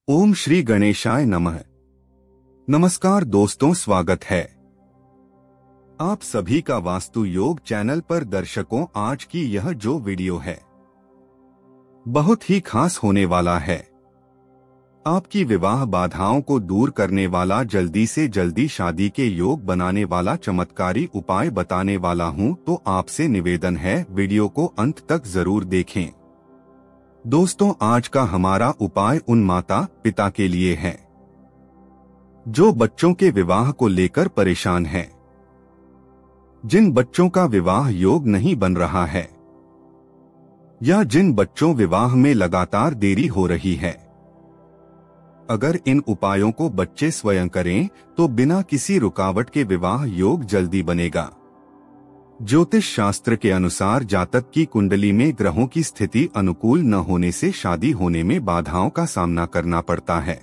ओम श्री गणेशाय नमः। नमस्कार दोस्तों, स्वागत है आप सभी का वास्तु योग चैनल पर। दर्शकों, आज की यह जो वीडियो है बहुत ही खास होने वाला है। आपकी विवाह बाधाओं को दूर करने वाला, जल्दी से जल्दी शादी के योग बनाने वाला चमत्कारी उपाय बताने वाला हूं, तो आपसे निवेदन है वीडियो को अंत तक जरूर देखें। दोस्तों, आज का हमारा उपाय उन माता पिता के लिए है जो बच्चों के विवाह को लेकर परेशान हैं, जिन बच्चों का विवाह योग नहीं बन रहा है या जिन बच्चों विवाह में लगातार देरी हो रही है। अगर इन उपायों को बच्चे स्वयं करें तो बिना किसी रुकावट के विवाह योग जल्दी बनेगा। ज्योतिष शास्त्र के अनुसार जातक की कुंडली में ग्रहों की स्थिति अनुकूल न होने से शादी होने में बाधाओं का सामना करना पड़ता है।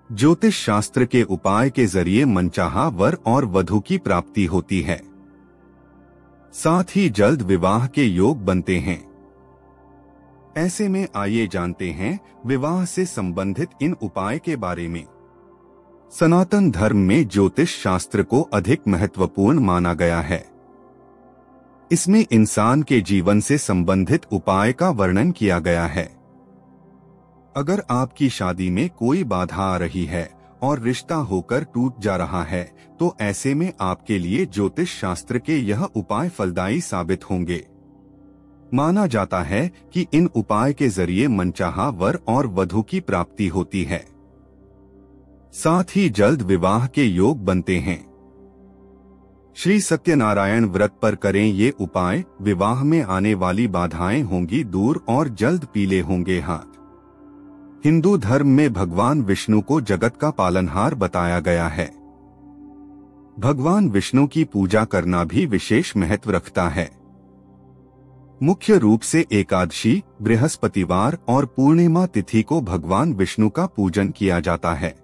ज्योतिष शास्त्र के उपाय के जरिए मनचाहा वर और वधू की प्राप्ति होती है, साथ ही जल्द विवाह के योग बनते हैं। ऐसे में आइए जानते हैं विवाह से संबंधित इन उपाय के बारे में। सनातन धर्म में ज्योतिष शास्त्र को अधिक महत्वपूर्ण माना गया है। इसमें इंसान के जीवन से संबंधित उपाय का वर्णन किया गया है। अगर आपकी शादी में कोई बाधा आ रही है और रिश्ता होकर टूट जा रहा है, तो ऐसे में आपके लिए ज्योतिष शास्त्र के यह उपाय फलदायी साबित होंगे। माना जाता है कि इन उपाय के जरिए मनचाहा वर और वधू की प्राप्ति होती है, साथ ही जल्द विवाह के योग बनते हैं। श्री सत्यनारायण व्रत पर करें ये उपाय, विवाह में आने वाली बाधाएं होंगी दूर और जल्द पीले होंगे हाथ। हिंदू धर्म में भगवान विष्णु को जगत का पालनहार बताया गया है। भगवान विष्णु की पूजा करना भी विशेष महत्व रखता है। मुख्य रूप से एकादशी, बृहस्पतिवार और पूर्णिमा तिथि को भगवान विष्णु का पूजन किया जाता है।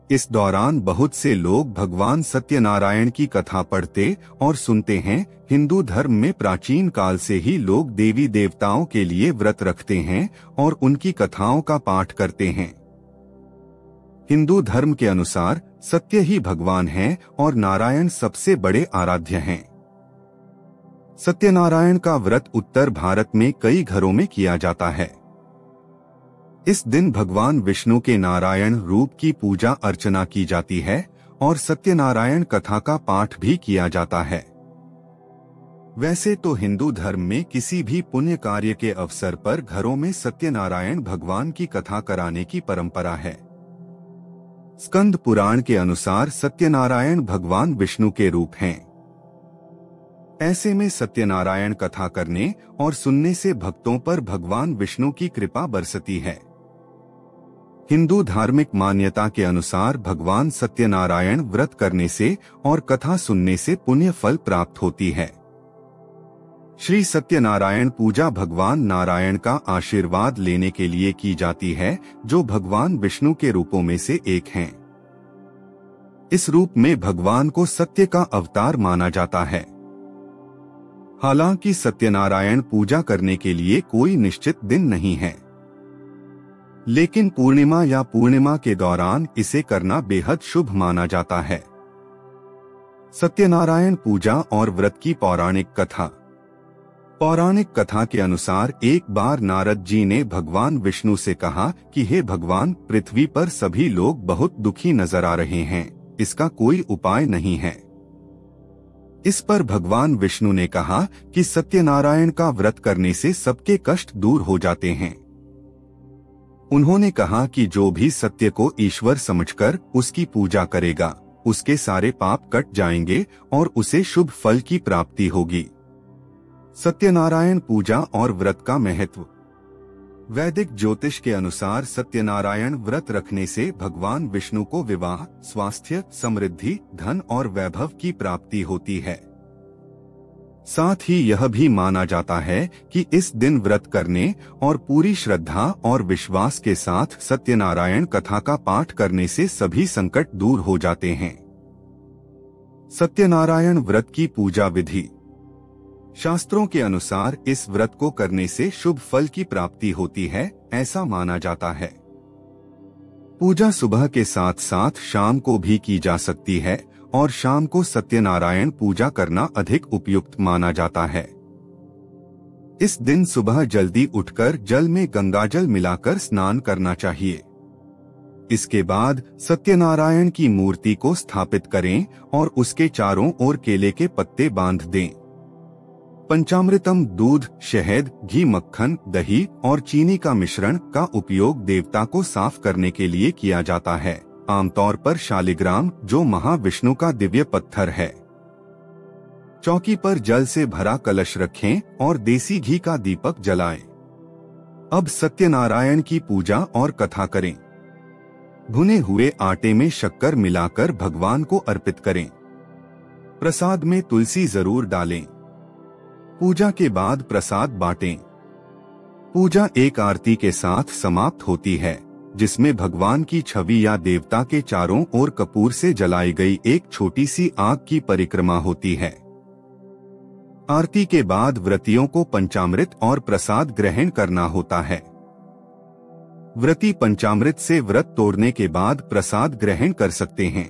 इस दौरान बहुत से लोग भगवान सत्यनारायण की कथा पढ़ते और सुनते हैं। हिंदू धर्म में प्राचीन काल से ही लोग देवी देवताओं के लिए व्रत रखते हैं और उनकी कथाओं का पाठ करते हैं। हिंदू धर्म के अनुसार सत्य ही भगवान है और नारायण सबसे बड़े आराध्य हैं। सत्यनारायण का व्रत उत्तर भारत में कई घरों में किया जाता है। इस दिन भगवान विष्णु के नारायण रूप की पूजा अर्चना की जाती है और सत्यनारायण कथा का पाठ भी किया जाता है। वैसे तो हिंदू धर्म में किसी भी पुण्य कार्य के अवसर पर घरों में सत्यनारायण भगवान की कथा कराने की परंपरा है। स्कंद पुराण के अनुसार सत्यनारायण भगवान विष्णु के रूप हैं। ऐसे में सत्यनारायण कथा करने और सुनने से भक्तों पर भगवान विष्णु की कृपा बरसती है। हिंदू धार्मिक मान्यता के अनुसार भगवान सत्यनारायण व्रत करने से और कथा सुनने से पुण्य फल प्राप्त होती है। श्री सत्यनारायण पूजा भगवान नारायण का आशीर्वाद लेने के लिए की जाती है, जो भगवान विष्णु के रूपों में से एक हैं। इस रूप में भगवान को सत्य का अवतार माना जाता है। हालांकि सत्यनारायण पूजा करने के लिए कोई निश्चित दिन नहीं है, लेकिन पूर्णिमा या पूर्णिमा के दौरान इसे करना बेहद शुभ माना जाता है। सत्यनारायण पूजा और व्रत की पौराणिक कथा। पौराणिक कथा के अनुसार एक बार नारद जी ने भगवान विष्णु से कहा कि हे भगवान, पृथ्वी पर सभी लोग बहुत दुखी नजर आ रहे हैं, इसका कोई उपाय नहीं है। इस पर भगवान विष्णु ने कहा कि सत्यनारायण का व्रत करने से सबके कष्ट दूर हो जाते हैं। उन्होंने कहा कि जो भी सत्य को ईश्वर समझकर उसकी पूजा करेगा, उसके सारे पाप कट जाएंगे और उसे शुभ फल की प्राप्ति होगी। सत्यनारायण पूजा और व्रत का महत्व। वैदिक ज्योतिष के अनुसार सत्यनारायण व्रत रखने से भगवान विष्णु को विवाह, स्वास्थ्य, समृद्धि, धन और वैभव की प्राप्ति होती है। साथ ही यह भी माना जाता है कि इस दिन व्रत करने और पूरी श्रद्धा और विश्वास के साथ सत्यनारायण कथा का पाठ करने से सभी संकट दूर हो जाते हैं। सत्यनारायण व्रत की पूजा विधि। शास्त्रों के अनुसार इस व्रत को करने से शुभ फल की प्राप्ति होती है, ऐसा माना जाता है। पूजा सुबह के साथ साथ शाम को भी की जा सकती है और शाम को सत्यनारायण पूजा करना अधिक उपयुक्त माना जाता है। इस दिन सुबह जल्दी उठकर जल में गंगाजल मिलाकर स्नान करना चाहिए। इसके बाद सत्यनारायण की मूर्ति को स्थापित करें और उसके चारों ओर केले के पत्ते बांध दें। पंचामृतम दूध, शहद, घी, मक्खन, दही और चीनी का मिश्रण का उपयोग देवता को साफ करने के लिए किया जाता है, आमतौर पर शालिग्राम, जो महाविष्णु का दिव्य पत्थर है। चौकी पर जल से भरा कलश रखें और देसी घी का दीपक जलाएं। अब सत्यनारायण की पूजा और कथा करें। भुने हुए आटे में शक्कर मिलाकर भगवान को अर्पित करें। प्रसाद में तुलसी जरूर डालें। पूजा के बाद प्रसाद बांटें। पूजा एक आरती के साथ समाप्त होती है, जिसमें भगवान की छवि या देवता के चारों ओर कपूर से जलाई गई एक छोटी सी आग की परिक्रमा होती है। आरती के बाद व्रतियों को पंचामृत और प्रसाद ग्रहण करना होता है। व्रती पंचामृत से व्रत तोड़ने के बाद प्रसाद ग्रहण कर सकते हैं।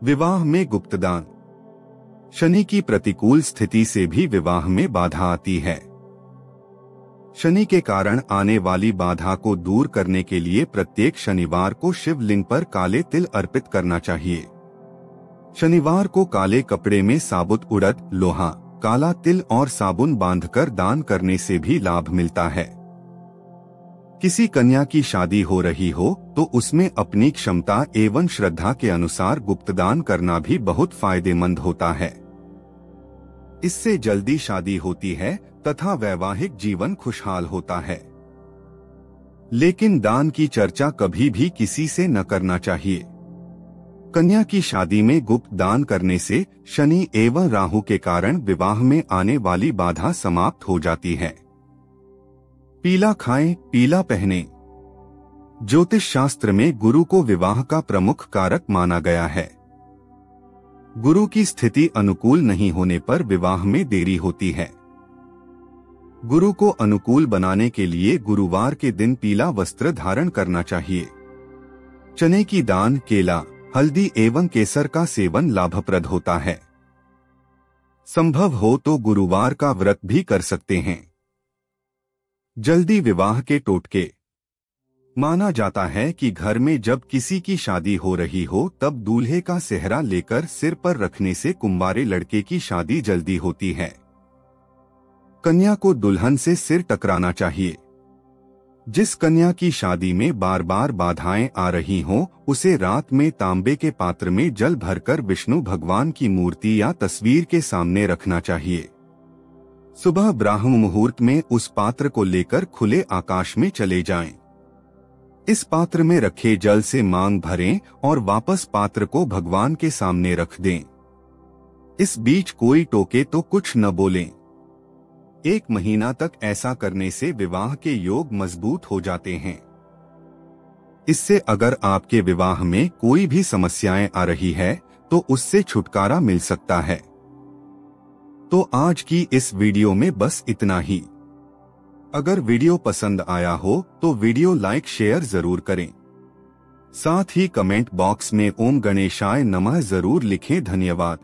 विवाह में गुप्तदान। शनि की प्रतिकूल स्थिति से भी विवाह में बाधा आती है। शनि के कारण आने वाली बाधा को दूर करने के लिए प्रत्येक शनिवार को शिवलिंग पर काले तिल अर्पित करना चाहिए। शनिवार को काले कपड़े में साबुत उड़द, लोहा, काला तिल और साबुन बांधकर दान करने से भी लाभ मिलता है। किसी कन्या की शादी हो रही हो तो उसमें अपनी क्षमता एवं श्रद्धा के अनुसार गुप्तदान करना भी बहुत फायदेमंद होता है। इससे जल्दी शादी होती है तथा वैवाहिक जीवन खुशहाल होता है। लेकिन दान की चर्चा कभी भी किसी से न करना चाहिए। कन्या की शादी में गुप्त दान करने से शनि एवं राहु के कारण विवाह में आने वाली बाधा समाप्त हो जाती है। पीला खाएं, पीला पहनें। ज्योतिष शास्त्र में गुरु को विवाह का प्रमुख कारक माना गया है। गुरु की स्थिति अनुकूल नहीं होने पर विवाह में देरी होती है। गुरु को अनुकूल बनाने के लिए गुरुवार के दिन पीला वस्त्र धारण करना चाहिए। चने की दाल, केला, हल्दी एवं केसर का सेवन लाभप्रद होता है। संभव हो तो गुरुवार का व्रत भी कर सकते हैं। जल्दी विवाह के टोटके। माना जाता है कि घर में जब किसी की शादी हो रही हो तब दूल्हे का सेहरा लेकर सिर पर रखने से कुंवारे लड़के की शादी जल्दी होती है। कन्या को दुल्हन से सिर टकराना चाहिए। जिस कन्या की शादी में बार बार बाधाएं आ रही हों, उसे रात में तांबे के पात्र में जल भरकर विष्णु भगवान की मूर्ति या तस्वीर के सामने रखना चाहिए। सुबह ब्राह्म मुहूर्त में उस पात्र को लेकर खुले आकाश में चले जाएं। इस पात्र में रखे जल से मांग भरें और वापस पात्र को भगवान के सामने रख दें। इस बीच कोई टोके तो कुछ न बोलें। 1 महीना तक ऐसा करने से विवाह के योग मजबूत हो जाते हैं। इससे अगर आपके विवाह में कोई भी समस्याएं आ रही है तो उससे छुटकारा मिल सकता है। तो आज की इस वीडियो में बस इतना ही। अगर वीडियो पसंद आया हो तो वीडियो लाइक शेयर जरूर करें। साथ ही कमेंट बॉक्स में ओम गणेशाय नमः जरूर लिखें। धन्यवाद।